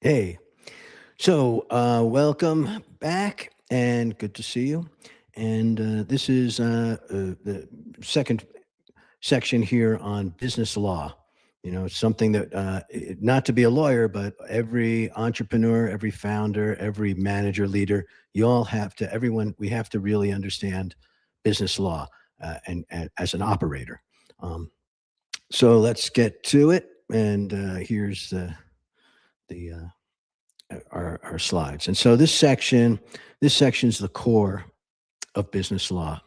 Hey, welcome back and good to see you. And this is the second section here on business law. You know, it's something that, not to be a lawyer, but every entrepreneur, every founder, every manager, leader, you all have to, everyone, we have to really understand business law and as an operator. Um, so let's get to it. And here's the our slides. And so this section is the core of business law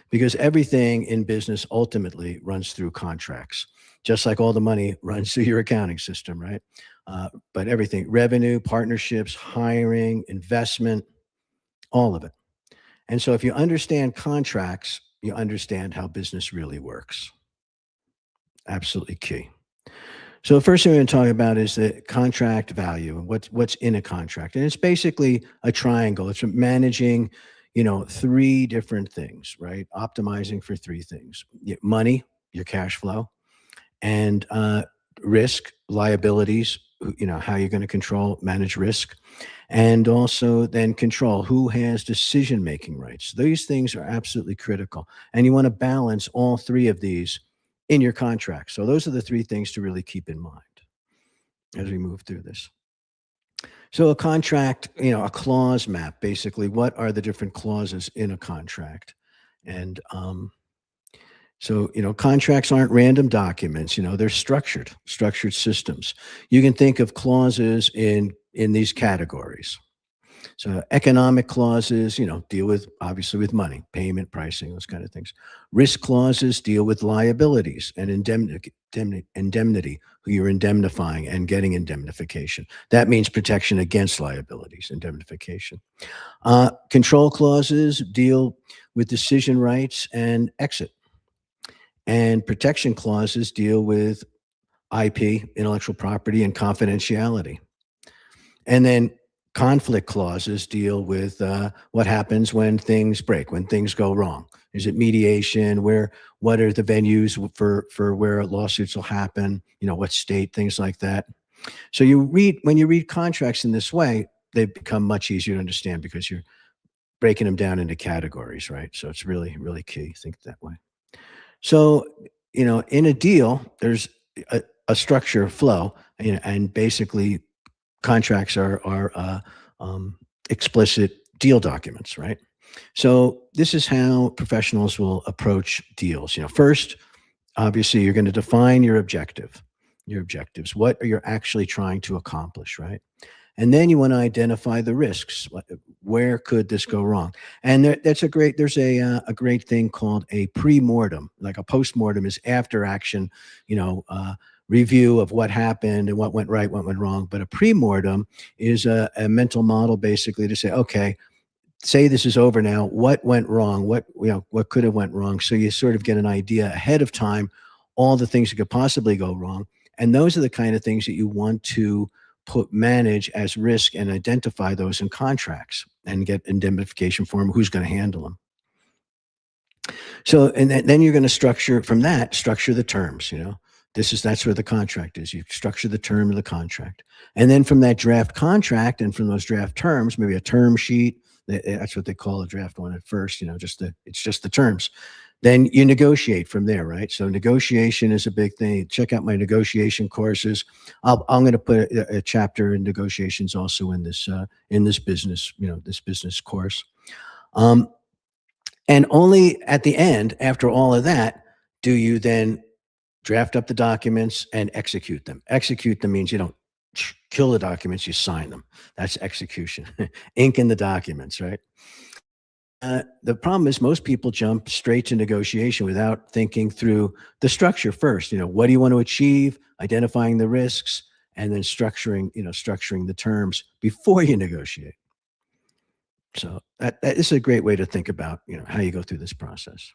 because everything in business ultimately runs through contracts, just like all the money runs through your accounting system, right? But everything, revenue, partnerships, hiring, investment, all of it. And so if you understand contracts, you understand how business really works. Absolutely key. So the first thing we're going to talk about is the contract value and what's in a contract. And it's basically a triangle. It's managing, three different things, right? Optimizing for three things: money, your cash flow, and risk, liabilities, how you're going to manage risk, and also then control who has decision making rights. These things are absolutely critical. And you want to balance all three of these in your contract. So those are the three things to really keep in mind as we move through this. So a contract, a clause map, basically, what are the different clauses in a contract? And contracts aren't random documents, they're structured systems. You can think of clauses in these categories. So economic clauses, deal with obviously with money, payment, pricing, those kind of things. Risk clauses deal with liabilities and indemnity, who you're indemnifying and getting indemnification. That means protection against liabilities, indemnification. Control clauses deal with decision rights and exit. And protection clauses deal with IP, intellectual property, and confidentiality. And then conflict clauses deal with what happens when things break, when things go wrong. Is it mediation? What are the venues for where lawsuits will happen? What state, things like that. So when you read contracts in this way, they become much easier to understand because you're breaking them down into categories, right? So it's really, really key. Think that way. So, in a deal, there's a structure flow, and basically contracts are explicit deal documents, right? So this is how professionals will approach deals. First, obviously, you're going to define your objectives. What are you actually trying to accomplish, right? And then you want to identify the risks. Where could this go wrong? And there's a great thing called a pre-mortem. Like a post-mortem is after action, review of what happened and what went right, what went wrong. But a pre-mortem is a mental model basically to say, okay, say this is over now. What went wrong? What could have went wrong? So you sort of get an idea ahead of time, all the things that could possibly go wrong. And those are the kind of things that you want to manage as risk and identify those in contracts and get indemnification for them. Who's going to handle them? So, and then you're going to structure the terms, that's where the contract is. You structure the term of the contract. And then from that draft contract and from those draft terms, maybe a term sheet, that's what they call a draft one at first, it's just the terms. Then you negotiate from there, right? So negotiation is a big thing. Check out my negotiation courses. I'm going to put a chapter in negotiations also in this business, this business course. And only at the end, after all of that, do you then draft up the documents and execute them. Execute them means you don't kill the documents, you sign them. That's execution. Ink in the documents, right? The problem is most people jump straight to negotiation without thinking through the structure first. What do you want to achieve? Identifying the risks, and then structuring the terms before you negotiate. So that is a great way to think about how you go through this process.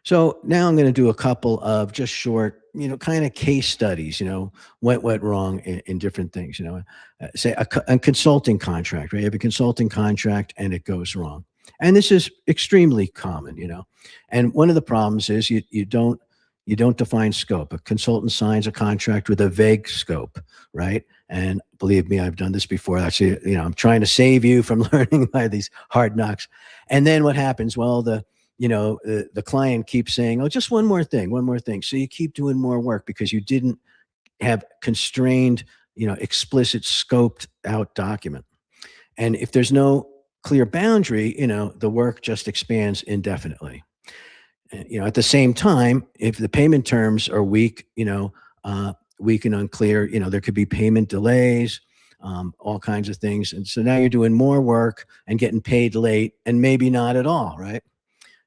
So now I'm going to do a couple of just short, kind of case studies, what went wrong in different things, say a consulting contract, right? You have a consulting contract and it goes wrong. And this is extremely common, and one of the problems is you don't define scope. A consultant signs a contract with a vague scope, right? And believe me, I've done this before. Actually, I'm trying to save you from learning by these hard knocks. And then what happens? Well, the client keeps saying, "Oh, just one more thing, one more thing." So you keep doing more work because you didn't have constrained, explicit scoped out document. And if there's no clear boundary, the work just expands indefinitely. At the same time, if the payment terms are weak, weak and unclear, there could be payment delays, all kinds of things. And so now you're doing more work and getting paid late and maybe not at all, right?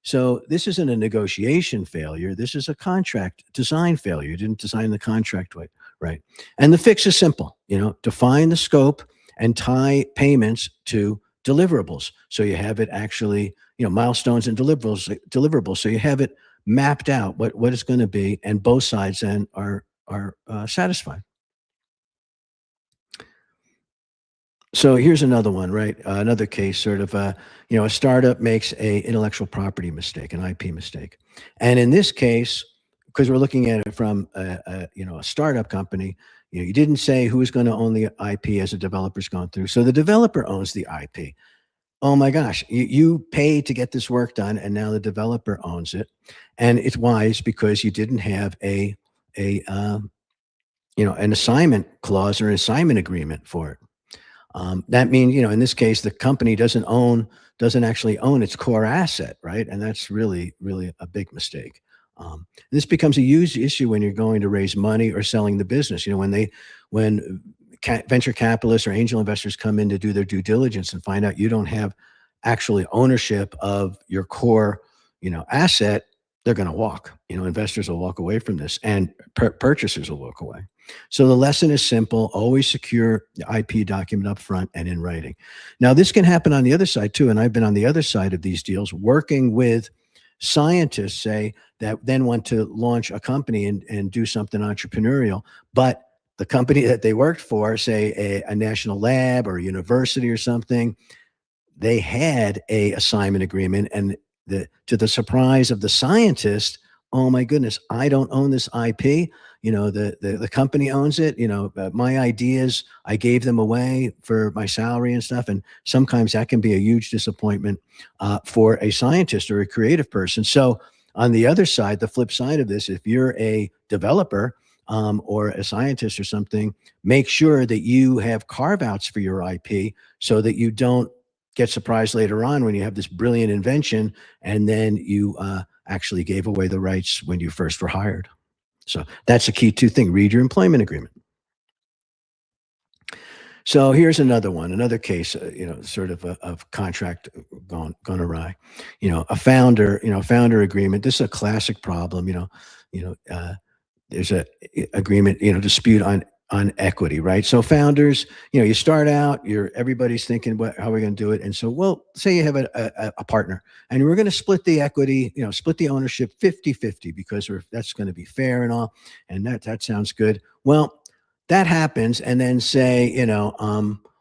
So this isn't a negotiation failure. This is a contract design failure. You didn't design the contract right. And the fix is simple, define the scope and tie payments to deliverables. So you have it actually, milestones and deliverables. So you have it mapped out what it's going to be, and both sides then are satisfied. So here's another one, right? Another case, sort of, a startup makes a intellectual property mistake, an IP mistake, and in this case, because we're looking at it from a startup company, you didn't say who's going to own the IP as a developer's gone through. So the developer owns the IP. Oh my gosh, you paid to get this work done, and now the developer owns it, and it's wise because you didn't have a an assignment clause or an assignment agreement for it. That means, in this case, the company doesn't actually own its core asset, right? And that's really, really a big mistake. This becomes a huge issue when you're going to raise money or selling the business. When venture capitalists or angel investors come in to do their due diligence and find out you don't have actually ownership of your core, asset, they're going to walk. Investors will walk away from this, and purchasers will walk away. So the lesson is simple: always secure the IP document up front and in writing. Now, this can happen on the other side too, and I've been on the other side of these deals, working with scientists, say, that then want to launch a company and do something entrepreneurial, but the company that they worked for, say a national lab or a university or something, they had a assignment agreement, and to the surprise of the scientist, oh my goodness, I don't own this IP. The company owns it. My ideas, I gave them away for my salary and stuff. And sometimes that can be a huge disappointment for a scientist or a creative person. So on the other side, the flip side of this, if you're a developer or a scientist or something, make sure that you have carve outs for your IP so that you don't get surprised later on when you have this brilliant invention and then you actually gave away the rights when you first were hired. So that's a key two thing. Read your employment agreement. So here's another case, sort of contract gone awry. A founder agreement. This is a classic problem. There's a agreement, dispute on equity, right? So founders, you start out, everybody's thinking, how are we going to do it? And so, well, say you have a partner, and we're going to split the equity, split the ownership 50-50 because that's going to be fair and all. And that sounds good. Well, that happens. And then say,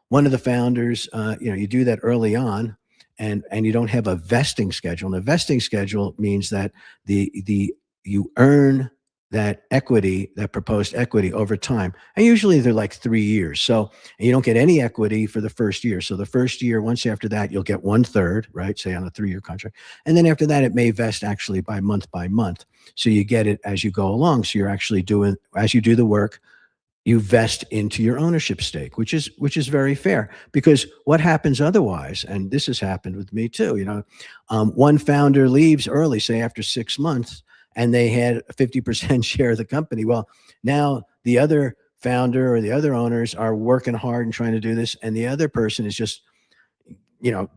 one of the founders, you do that early on, and you don't have a vesting schedule. And a vesting schedule means that you earn that equity, that proposed equity, over time. And usually they're like 3 years. So you don't get any equity for the first year. So the first year, once after that, you'll get 1/3, right? Say on a 3-year contract. And then after that, it may vest actually by month. So you get it as you go along. So you're actually as you do the work, you vest into your ownership stake, which is very fair. Because what happens otherwise, and this has happened with me too, one founder leaves early, say after 6 months, and they had a 50% share of the company. Well, now the other founder or the other owners are working hard and trying to do this, and the other person is just,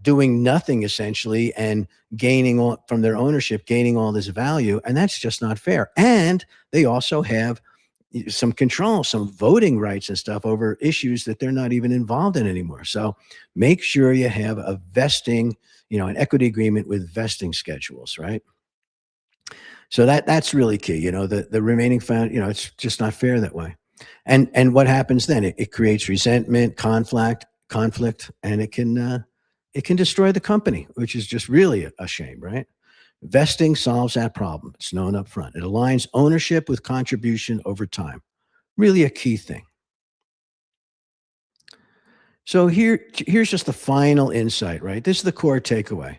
doing nothing essentially, and gaining from their ownership, gaining all this value, and that's just not fair. And they also have some control, some voting rights and stuff over issues that they're not even involved in anymore. So make sure you have a vesting, an equity agreement with vesting schedules, right? So that's really key. The remaining found, it's just not fair that way. And what happens then? It creates resentment, conflict, and it can destroy the company, which is just really a shame, right? Vesting solves that problem. It's known up front. It aligns ownership with contribution over time. Really a key thing. So here's just the final insight, right? This is the core takeaway.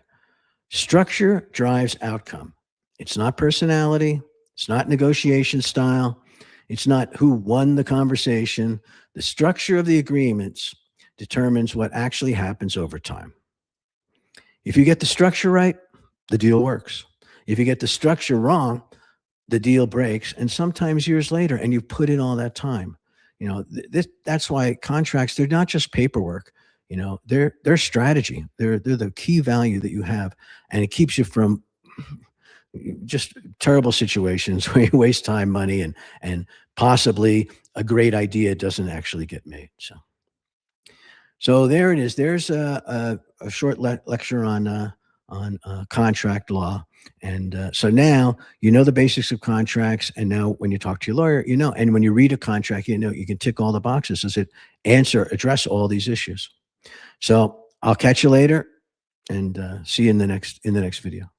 Structure drives outcome. It's not personality. It's not negotiation style. It's not who won the conversation. The structure of the agreements determines what actually happens over time. If you get the structure right, the deal works. If you get the structure wrong, the deal breaks, and sometimes years later, and you put in all that time. That's why contracts, they're not just paperwork. They're strategy. They're the key value that you have, and it keeps you from just terrible situations where you waste time, money, and possibly a great idea doesn't actually get made. So there it is. There's a short lecture on contract law. And so now you know the basics of contracts. And now when you talk to your lawyer, and when you read a contract, you can tick all the boxes. Does it address all these issues? So I'll catch you later and see you in the next video.